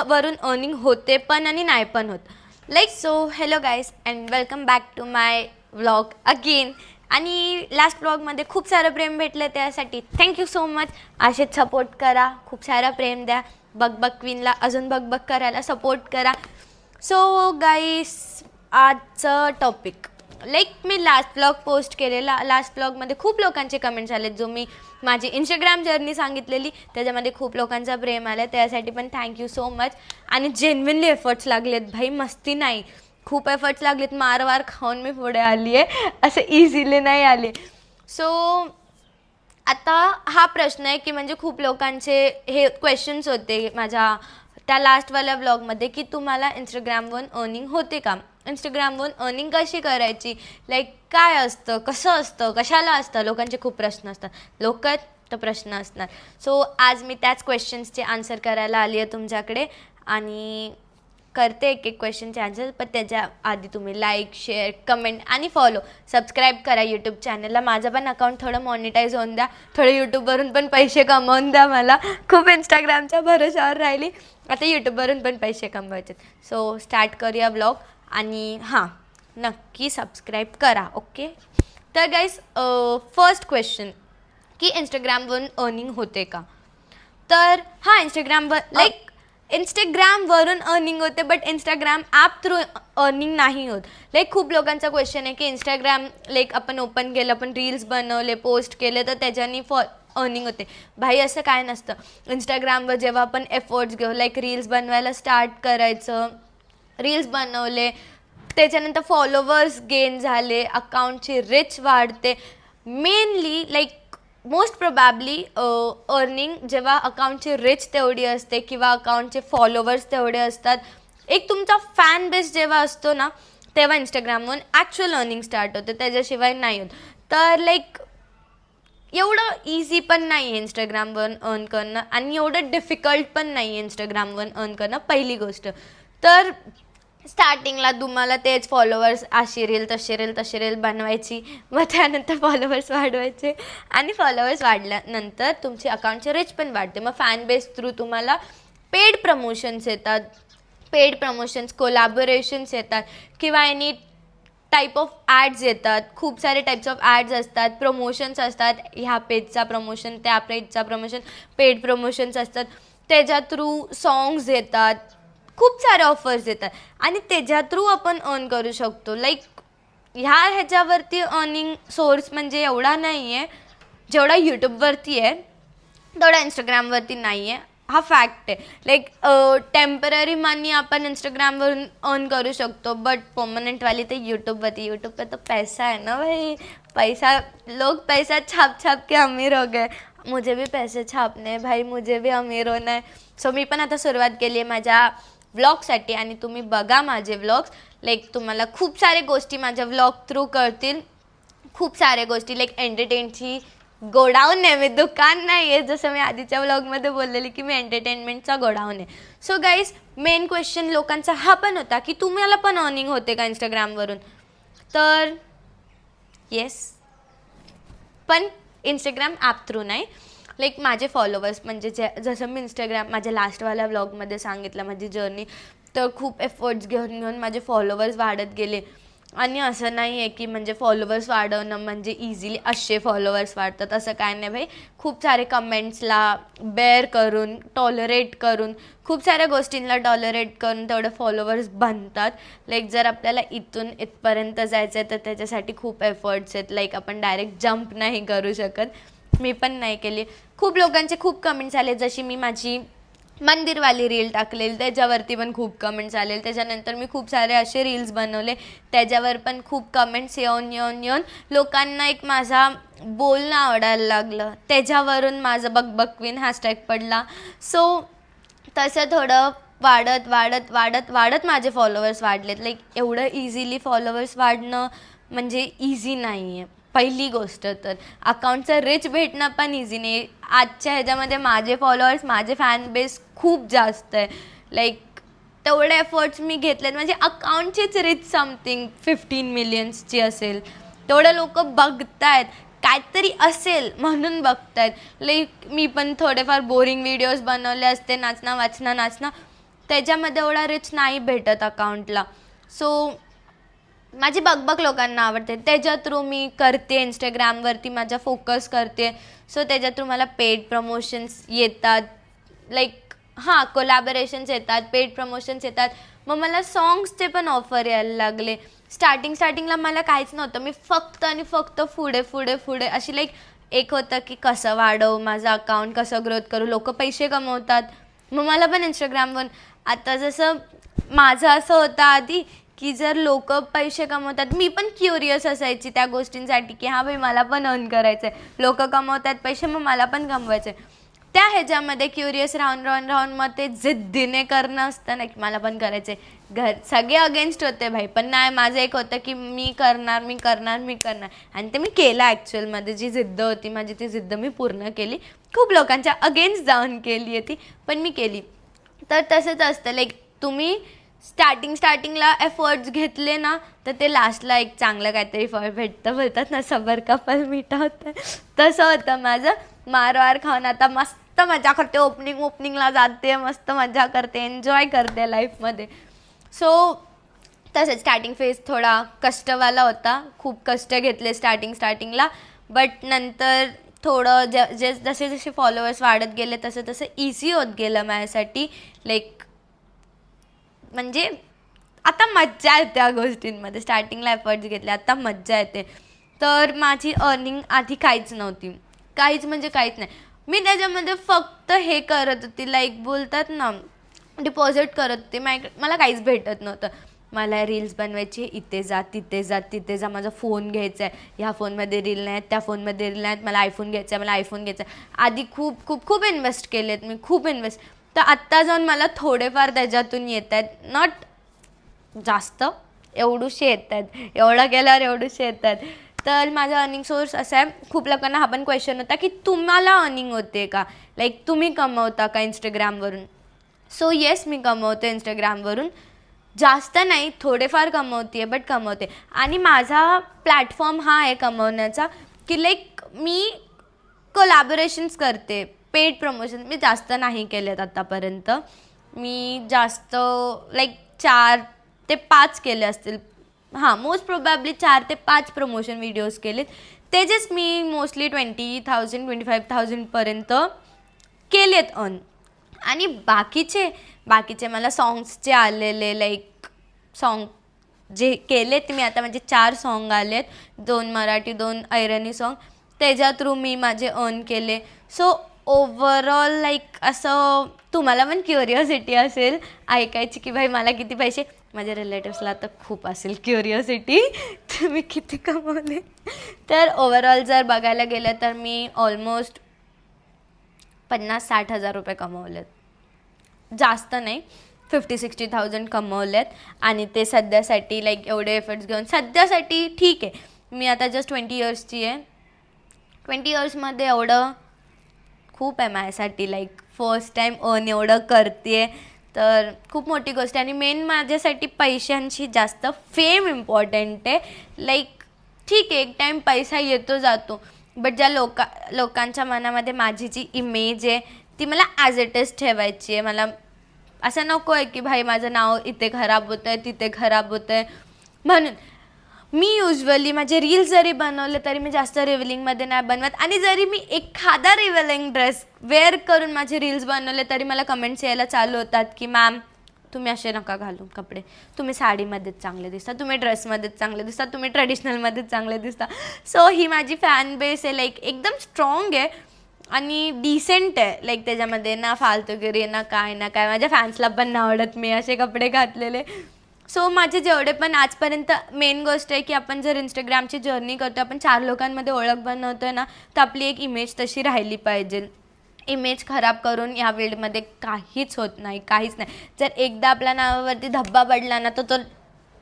वरून अर्निंग होते पण आणि नाही पण होत. Like so hello guys and welcome back to my vlog again. आणि लास्ट व्लॉगमध्ये खूप सारं प्रेम भेटलं, त्यासाठी थँक्यू सो मच. असेच सपोर्ट करा, खूप सारा प्रेम द्या. बकबक क्वीनला अजून बकबक करायला सपोर्ट करा. सो गाईस, आजचं टॉपिक लाईक मी लास्ट ब्लॉग पोस्ट केलेला. लास्ट ब्लॉगमध्ये खूप लोकांचे कमेंट्स आले, जो मी माझी इंस्टाग्राम जर्नी सांगितलेली त्याच्यामध्ये खूप लोकांचा प्रेम आला, त्यासाठी पण थँक्यू सो मच. आणि जेन्युइनली एफर्ट्स लागलेत भाई, मस्ती नाही, खूप एफर्ट्स लागलेत. मारवार खाऊन मी पुढे आली आहे, असं इझिली नाही आले. सो आता हा प्रश्न आहे की म्हणजे खूप लोकांचे हे क्वेश्चन्स होते माझ्या त्या लास्टवाल्या ब्लॉगमध्ये की तुम्हाला इंस्टाग्रामवरून अर्निंग होते का, इंस्टाग्रामवरून अर्निंग कशी करायची, लाईक काय असतं, कसं असतं, कशाला असतं. लोकांचे खूप प्रश्न असतात, लोक तर प्रश्न असणार. सो आज मी त्याच क्वेश्चन्सचे आन्सर करायला आली आहे तुमच्याकडे आणि करते एक एक क्वेश्चनचे आन्सर. पण त्याच्या आधी तुम्ही लाईक, शेअर, कमेंट आणि फॉलो, सबस्क्राईब करा यूट्यूब चॅनलला. माझं पण अकाउंट थोडं मॉनिटाईज होऊन द्या, थोडं यूट्यूबवरून पण पैसे कमवून द्या. मला खूप इंस्टाग्रामच्या भरोशावर राहिली, आता यूट्यूबवरून पण पैसे कमवायचे. सो स्टार्ट करूया ब्लॉग. आणि हां, नक्की सबस्क्राईब करा. ओके, तर गाईज फर्स्ट क्वेश्चन की इंस्टाग्रामवरून अर्निंग होते का. तर हां, इंस्टाग्रामवर लाईक इंस्टाग्रामवरून अर्निंग होते, but Instagram app through earning नाही होत. लाईक खूप लोकांचा क्वेश्चन आहे की इंस्टाग्राम लाईक आपण ओपन केलं, आपण रील्स बनवले, पोस्ट केले तर त्याच्यानी अर्निंग होते. भाई असं काय नसतं. इंस्टाग्रामवर जेव्हा आपण एफर्ट्स घेऊ, लाईक रील्स बनवायला स्टार्ट करायचं, रील्स बनवले, त्याच्यानंतर फॉलोवर्स गेन झाले, अकाउंटची रीच वाढते. Mainly like most probably earning जेव्हा अकाउंटची रीच तेवढी असते किंवा अकाउंटचे फॉलोवर्स तेवढे असतात, एक तुमचा फॅन बेस जेव्हा असतो ना, तेव्हा इंस्टाग्रामवरून ॲक्च्युअल अर्निंग स्टार्ट होते, त्याच्याशिवाय नाही होत. तर लाईक एवढं इझी पण नाही आहे इंस्टाग्रामवरून अर्न करणं आणि एवढं डिफिकल्ट पण नाही आहे इंस्टाग्रामवरून अर्न करणं. पहिली गोष्ट तर स्टार्टिंगला तुम्हाला तेच फॉलोवर्स अशी रील तशी रील बनवायची, मग त्यानंतर फॉलोवर्स वाढवायचे आणि फॉलोवर्स वाढल्यानंतर तुमची अकाउंटची रीच पण वाढते. मग फॅन बेस थ्रू तुम्हाला पेड प्रमोशन्स येतात, पेड प्रमोशन्स, कोलॅबोरेशन्स येतात किंवा एनी टाईप ऑफ ॲड्स येतात. खूप सारे टाईप्स ऑफ ॲड्स असतात, प्रमोशन्स असतात, ह्या पेजचा प्रमोशन, त्या पेजचा प्रमोशन, पेड प्रमोशन्स असतात. त्याच्या थ्रू सॉंग्स येतात, खूप सारे ऑफर्स येतात आणि त्याच्या थ्रू आपण अर्न करू शकतो. लाईक ह्याच्यावरती अर्निंग सोर्स म्हणजे एवढा नाही आहे जेवढा यूट्यूबवरती आहे, तेवढा इंस्टाग्रामवरती नाही आहे. हा फॅक्ट आहे. लाईक टेम्पररी मनी आपण इंस्टाग्रामवरून अर्न करू शकतो, बट परमनंटवाली ते यूट्यूबवरती. यूट्यूब पर तो पैसा है ना भाई, पैसा, लोग पैसा छाप छाप के अमीर हो गए. मुझे भी पैसे छापणे भाई, मुझे भी अमीर होणं आहे. सो मी पण आता सुरुवात केली आहे माझ्या व्लॉगसाठी आणि तुम्ही बघा माझे व्लॉग्स. लाईक तुम्हाला खूप सारे गोष्टी माझ्या व्लॉग थ्रू कळतील, खूप साऱ्या गोष्टी. लाईक एंटरटेनची गोडाऊन आहे मी, दुकान नाही आहे. जसं मी आधीच्या व्लॉगमध्ये बोललेली की मी एंटरटेनमेंटचा गोडाऊन आहे. सो गाईज, मेन क्वेश्चन लोकांचा हा पण होता की तुम्हाला पण अर्निंग होते का इंस्टाग्रामवरून. तर येस, पण इंस्टाग्राम ॲप थ्रू नाही. लाईक माझे फॉलोवर्स म्हणजे जसं मी इंस्टाग्राम माझ्या लास्टवाल्या व्लॉगमध्ये सांगितलं माझी जर्नी, तर खूप एफर्ट्स घेऊन माझे फॉलोवर्स वाढत गेले. आणि असं नाही आहे की म्हणजे फॉलोवर्स वाढवणं म्हणजे इझिली असे फॉलोवर्स वाढतात, असं काय नाही भाई. खूप सारे कमेंट्सला बेअर करून, टॉलरेट करून, खूप साऱ्या गोष्टींना टॉलरेट करून तेवढे फॉलोवर्स बनतात. लाईक जर आपल्याला इथून इथपर्यंत जायचं आहे तर त्याच्यासाठी खूप एफर्ट्स आहेत. लाईक आपण डायरेक्ट जंप नाही करू शकत, मी पण नाही केली. खूप लोकांचे खूप कमेंट्स आले, जशी मी माझी मंदिरवाली रील टाकलेली त्याच्यावरती पण खूप कमेंट्स आले. त्याच्यानंतर मी खूप सारे असे रील्स बनवले, त्याच्यावर पण खूप कमेंट्स येऊन लोकांना एक माझा बोलणं आवडायला लागलं, त्याच्यावरून माझं बकबक क्वीन हॅशटॅग पडला. सो तसं थोडं वाढत माझे फॉलोवर्स वाढलेत. लाईक एवढं इझिली फॉलोवर्स वाढणं म्हणजे इझी नाही आहे. पहिली गोष्ट तर अकाउंटचं रीच भेटणं पण इझी नाही. आजच्या ह्याच्यामध्ये माझे फॉलोअर्स, माझे फॅन बेस खूप जास्त आहे. लाईक तेवढे एफर्ट्स मी घेतलेत, म्हणजे अकाउंटचीच रीच समथिंग 15 मिलियन्सची असेल. तेवढं लोक बघतायत, काहीतरी असेल म्हणून बघतायत. लाईक मी पण थोडेफार बोरिंग व्हिडिओज बनवले असते, नाचणं त्याच्यामध्ये एवढा रिच नाही भेटत अकाउंटला. सो माझी बकबक लोकांना आवडते, त्याच्या थ्रू मी करते, इंस्टाग्रामवरती माझा फोकस करते. सो त्याच्या थ्रू मला पेड प्रमोशन्स येतात, लाईक कोलॅबोरेशन्स येतात, पेड प्रमोशन्स येतात. मग मला सॉंग्सचे पण ऑफर यायला लागले. स्टार्टिंगला मला काहीच नव्हतं, मी फक्त आणि फक्त पुढे अशी लाईक एक होतं की कसं वाढवू माझं अकाउंट, कसं ग्रोथ करू, लोक पैसे कमवतात, मग मला पण इंस्टाग्रामवर. आता जसं माझं असं होतं आधी की जर लोक पैसे कमवतात, मी पण क्युरियस असायची त्या गोष्टींसाठी की हां भाई मला पण अर्न करायचं आहे, लोक कमवतात पैसे, मग मला पण कमवायचं आहे. त्या ह्याच्यामध्ये क्युरियस राहून मग ते जिद्दीने करणं असतं ना की मला पण करायचं आहे. सगळे अगेन्स्ट होते भाई, पण नाही, माझं एक होतं की मी करणार. आणि ते मी केलं ॲक्च्युअलमध्ये. जी जिद्द होती माझी, ती जिद्द मी पूर्ण केली. खूप लोकांच्या अगेन्स्ट जाऊन केली आहे ती, पण मी केली. तर तसंच असतं, लाईक तुम्ही स्टार्टिंगला एफर्ट्स घेतले ना तर ते लास्टला एक चांगलं काहीतरी फळ भेटतं. बोलतात ना सबर का फल मीठा होतं, तसं होतं माझं. मारवार खाऊन आता मस्त मजा करते, ओपनिंगला जाते, मस्त मजा करते, एन्जॉय करते लाईफमध्ये. सो तसंच स्टार्टिंग फेज थोडा कष्टवाला होता, खूप कष्ट घेतले स्टार्टिंगला. बट नंतर थोडं जसे फॉलोअर्स वाढत गेले तसं इझी होत गेलं माझ्यासाठी. लाईक म्हणजे आता मज्जा येते त्या गोष्टींमध्ये. स्टार्टिंगला एफर्ट्स घेतले, आता मज्जा येते. तर माझी अर्निंग आधी काहीच नव्हती, काहीच नाही. मी त्याच्यामध्ये फक्त हे करत होती, लाईक बोलतात ना डिपॉझिट करत होते. मला काहीच भेटत नव्हतं. मला रील्स बनवायची, इथे जा, माझा फोन घ्यायचा आहे, ह्या फोनमध्ये रील नाहीत, त्या फोनमध्ये रील नाहीत, मला आयफोन घ्यायचा आहे. आधी खूप इन्व्हेस्ट केलेत मी, खूप इन्व्हेस्ट. तर आत्ता जाऊन मला थोडेफार त्याच्यातून येत आहेत, नॉट जास्त, एवढूशे येत आहेत, एवढं केल्यावर एवढूशे येत आहेत. तर माझा अर्निंग सोर्स असा आहे. खूप लोकांना हा पण क्वेश्चन होता की तुम्हाला अर्निंग होते का, लाईक तुम्ही कमवता का इंस्टाग्रामवरून. सो येस, मी कमवते इंस्टाग्रामवरून. जास्त नाही, थोडेफार कमवते, बट कमवते. आणि माझा प्लॅटफॉर्म हा आहे कमवण्याचा की लाईक मी कोलॅबोरेशन्स करते, पेड प्रमोशन मी जास्त नाही केलेत आतापर्यंत. मी जास्त लाईक 4 ते 5 केले असतील, मोस्ट प्रोबॅबली 4 ते 5 प्रमोशन व्हिडिओज केलेत. त्याचेच मी मोस्टली 20,000 25,000पर्यंत केलेत अर्न. आणि बाकीचे मला सॉंग्सचे आलेले, लाईक सॉन्ग जे केलेत मी आता, म्हणजे 4 सॉन्ग आलेत, 2 मराठी 2 ऐरणी सॉन्ग, त्याच्या थ्रू मी माझे अर्न केले. सो ओव्हरऑल लाईक असं तुम्हाला पण क्युरिओसिटी असेल ऐकायची की भाई मला किती पैसे. माझ्या रिलेटिव्सला तर खूप असेल क्युरिओसिटी तुम्ही किती कमवले. तर ओव्हरऑल जर बघायला गेलं तर मी ऑलमोस्ट 50-60 हजार रुपये कमवलेत, जास्त नाही, 50-60,000 कमवलेत. आणि ते सध्यासाठी लाईक एवढे एफर्ट्स घेऊन सध्यासाठी ठीक आहे. मी आता जस्ट 20 इयर्सची आहे. 20 इयर्समध्ये एवढं खूप आहे माझ्यासाठी, लाईक फर्स्ट टाईम अर्न एवढं करते तर खूप मोठी गोष्ट आहे. आणि मेन माझ्यासाठी पैशांशी जास्त फेम इम्पॉर्टंट आहे. लाईक ठीक आहे, एक टाईम पैसा येतो जातो, बट ज्या लोकांच्या मनामध्ये माझी जी इमेज आहे ती मला ॲज इट इज ठेवायची आहे. मला असं नको आहे की भाई माझं नाव इथे खराब होतं आहे, तिथे खराब होतं आहे. म्हणून मी युजली माझे रील्स जरी बनवले तरी मी जास्त रिव्हिलिंगमध्ये नाही बनवत. आणि जरी मी एखादा रिव्हिलिंग ड्रेस वेअर करून माझे रील्स बनवले तरी मला कमेंट्स यायला चालू होतात की मॅम तुम्ही असे नका घालू कपडे, तुम्ही साडीमध्येच चांगले दिसता, तुम्ही ड्रेसमध्येच चांगले दिसता, तुम्ही ट्रेडिशनलमध्येच चांगले दिसता. सो ही माझी फॅन बेस आहे, लाईक एकदम स्ट्रॉंग आहे आणि डिसेंट आहे. लाईक त्याच्यामध्ये ना फालतूगिरी ना काय. माझ्या फॅन्सला पण नाही आवडत मी असे कपडे घातलेले. सो माझे जेवढे पण आजपर्यंत मेन गोष्ट आहे की आपण जर इंस्टाग्रामची जर्नी करतो, आपण 4 लोकांमध्ये ओळख बनवतो आहे ना, तर आपली एक इमेज तशी राहिली पाहिजे. इमेज खराब करून ह्या फील्डमध्ये काहीच होत नाही, काहीच नाही. जर एकदा आपल्या नावावरती धब्बा पडला ना तर तो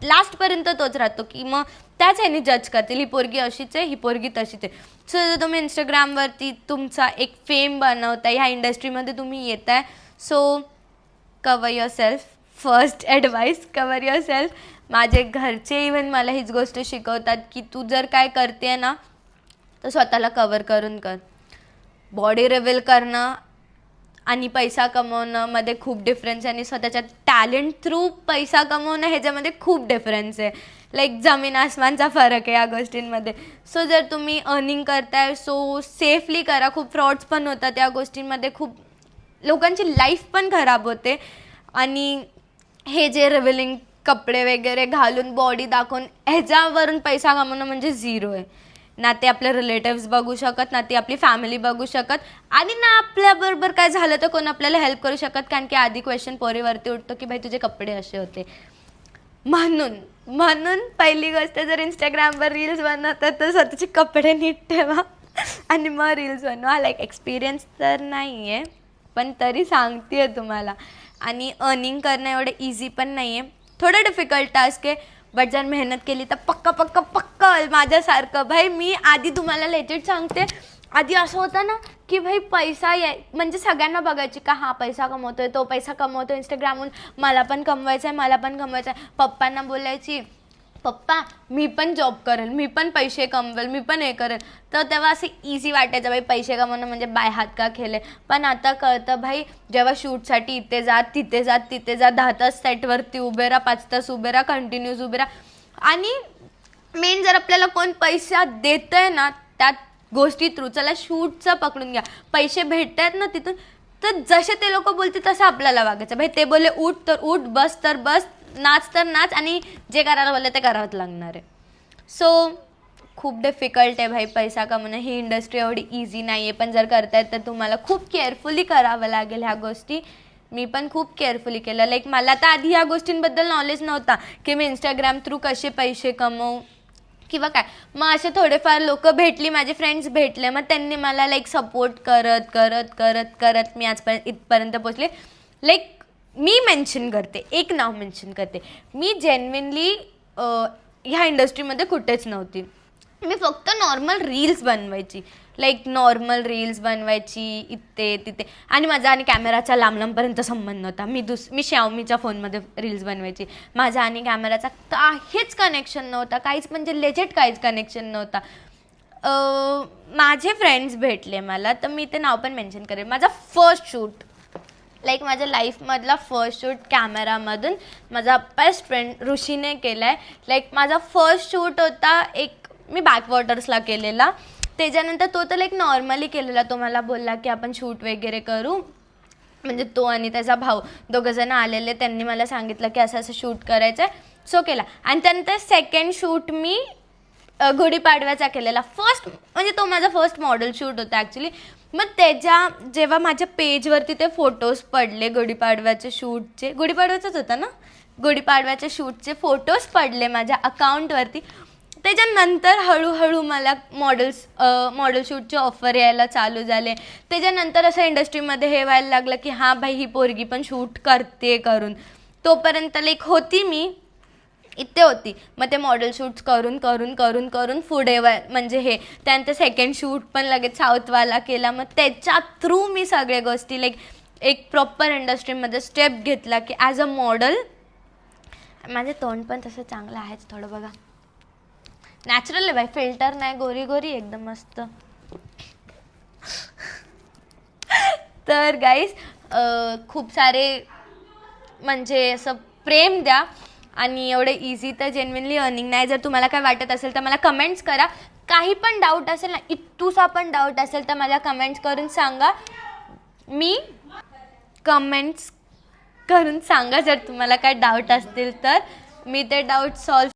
लास्टपर्यंत तोच राहतो की मग त्याच ह्याने जज करतील, ही पोरगी अशीच आहे, ही पोरगी तशीच आहे. सो जर तुम्ही इंस्टाग्रामवरती तुमचा एक फेम बनवताय, ह्या इंडस्ट्रीमध्ये तुम्ही येत आहे, so cover your self. First advice, cover your self. माझे घरचे इव्हन मला हीच गोष्ट शिकवतात की तू जर काय करते आहे ना तर स्वतःला कवर करून कर. बॉडी रिव्हील करणं आणि पैसा कमवणंमध्ये खूप डिफरन्स आहे आणि स्वतःच्या टॅलेंट थ्रू पैसा कमवणं ह्याच्यामध्ये खूप डिफरन्स आहे. लाईक जमीन आसमानचा फरक आहे या गोष्टींमध्ये. सो जर तुम्ही अर्निंग करताय सो सेफली करा. खूप फ्रॉड्स पण होतात या गोष्टींमध्ये, खूप लोकांची लाईफ पण खराब होते. आणि हे जे रिव्हिलिंग कपडे वगैरे घालून बॉडी दाखवून ह्याच्यावरून पैसा कमवणं म्हणजे झिरो आहे. ना ते आपले रिलेटिव्स बघू शकत, ना ती आपली फॅमिली बघू शकत, आणि ना आपल्याबरोबर काय झालं तर कोण आपल्याला हेल्प करू शकत. कारण की आधी क्वेश्चन पोरीवरती उठतो की भाई तुझे कपडे असे होते. म्हणून पहिली गोष्ट, जर इंस्टाग्रामवर रील्स बनवतात तर स्वतःचे कपडे नीट ठेवा आणि मग रील्स बनवा. लाईक एक्सपिरियन्स तर नाही आहे पण तरी सांगते आहे तुम्हाला. आणि अर्निंग करणं एवढं इझी पण नाही आहे, थोडं डिफिकल्ट टास्क आहे. बट जर मेहनत केली तर पक्का माझ्यासारखं. भाई मी आधी तुम्हाला लेजिट सांगते, आधी असं होतं ना की भाई पैसा म्हणजे सगळ्यांना बघायची का हा पैसा कमवतोय, तो पैसा कमवतो इंस्टाग्रामहून, मला पण कमवायचं आहे. पप्पांना बोलायची पप्पा मी पण जॉब करेल, मी पण पैसे कमवेल, मी पण हे करेल. तर तेव्हा असं इझी वाटायचं भाई पैसे कमवणं म्हणजे बाय हात का खेळ. पण आता कळतं भाई, जेव्हा शूटसाठी इथे जा तिथे जा 10 तास सेटवरती उभे राहा, 5 तास उभे राहा, कंटिन्यूस उभे राहा. आणि मेन जर आपल्याला कोण पैसा देतंय ना त्या गोष्टी थ्रू, चला शूटचं पकडून घ्या, पैसे भेटत आहेत ना तिथून, तर जसे ते लोक बोलतील तसं आपल्याला वागायचं. भाई ते बोलले उठ तर उठ, बस तर बस, नाच तर नाच, आणि जे करायला बोलले ते करावंच लागणार आहे. सो खूप डिफिकल्ट आहे भाई पैसा कमवणं. ही इंडस्ट्री एवढी इझी नाही आहे, पण जर करतायत तर तुम्हाला खूप केअरफुली करावं लागेल ह्या गोष्टी. मी पण खूप केअरफुली केलं. लाईक मला तर आधी ह्या गोष्टींबद्दल नॉलेज नव्हता की मी इंस्टाग्राम थ्रू कसे पैसे कमवू किंवा काय. मग असे थोडेफार लोक भेटली, माझे फ्रेंड्स भेटले, मग त्यांनी मला लाईक सपोर्ट करत करत करत करत मी आजपर्यंत इथपर्यंत पोचले. लाईक मी मेन्शन करते, एक नाव मेन्शन करते, मी जेन्युइनली ह्या इंडस्ट्रीमध्ये कुठेच नव्हती. मी फक्त नॉर्मल रील्स बनवायची, लाईक नॉर्मल रील्स बनवायची इथे तिथे, आणि माझा आणि कॅमेराचा लांबपर्यंत संबंध नव्हता. मी शाओमीच्या फोनमध्ये रील्स बनवायची. माझा आणि कॅमेराचा काहीच कनेक्शन नव्हता, काहीच म्हणजे लेजिट काहीच कनेक्शन नव्हता. माझे फ्रेंड्स भेटले मला, तर मी ते नाव पण मेन्शन करेन. माझा फर्स्ट शूट, लाईक माझ्या लाईफमधला फर्स्ट शूट कॅमेरामधून माझा बेस्ट फ्रेंड ऋषीने केला आहे. लाईक माझा फर्स्ट शूट होता एक, मी बॅकवॉटर्सला केलेला. त्याच्यानंतर तो तर लाईक नॉर्मली केलेला. तो मला बोलला की आपण शूट वगैरे करू, म्हणजे तो आणि त्याचा भाऊ दोघंजणं आलेले, त्यांनी मला सांगितलं की असं असं शूट करायचं आहे. सो केला. आणि त्यानंतर सेकंड शूट मी गुढीपाडव्याचा केलेला. फर्स्ट म्हणजे तो माझा फर्स्ट मॉडेल शूट होता ॲक्च्युली. मग जेव्हा माझ्या पेजवरती ते फोटोज पडले गुढीपाडव्याचे शूटचे, गुढीपाडव्याचंच होतं ना, गुढीपाडव्याच्या शूटचे फोटोज पडले माझ्या अकाउंटवरती. त्याच्यानंतर हळूहळू मला मॉडेल शूटचे ऑफर यायला चालू झाले. त्याच्यानंतर असं इंडस्ट्रीमध्ये हे व्हायला लागलं की हां भाई ही पोरगी पण शूट करते करून. तोपर्यंत लाईक होती मी इथे होती. मग ते मॉडेल शूट्स करून करून करून करून पुढे म्हणजे हे त्यानंतर सेकंड शूट पण लगेच साऊथवाला केला. मग त्याच्या थ्रू मी सगळ्या गोष्टी लाईक एक प्रॉपर इंडस्ट्रीमध्ये स्टेप घेतला की ॲज अ मॉडेल. माझे तोंड पण तसं चांगलं आहेच थोडं बघा, नॅचरल आहे बाई, फिल्टर नाही, गोरी गोरी एकदम मस्त. तर गाईज खूप सारे म्हणजे असं प्रेम द्या. आणि एवढं इझी तर जेन्युइनली अर्निंग नाही. जर तुम्हाला काय वाटत असेल तर मला कमेंट्स करा. काही पण डाऊट असेल ना, इतूसा पण डाऊट असेल तर मला कमेंट्स करून सांगा. मी कमेंट्स करून सांगा जर तुम्हाला काय डाऊट असतील तर मी ते डाऊट सॉल्व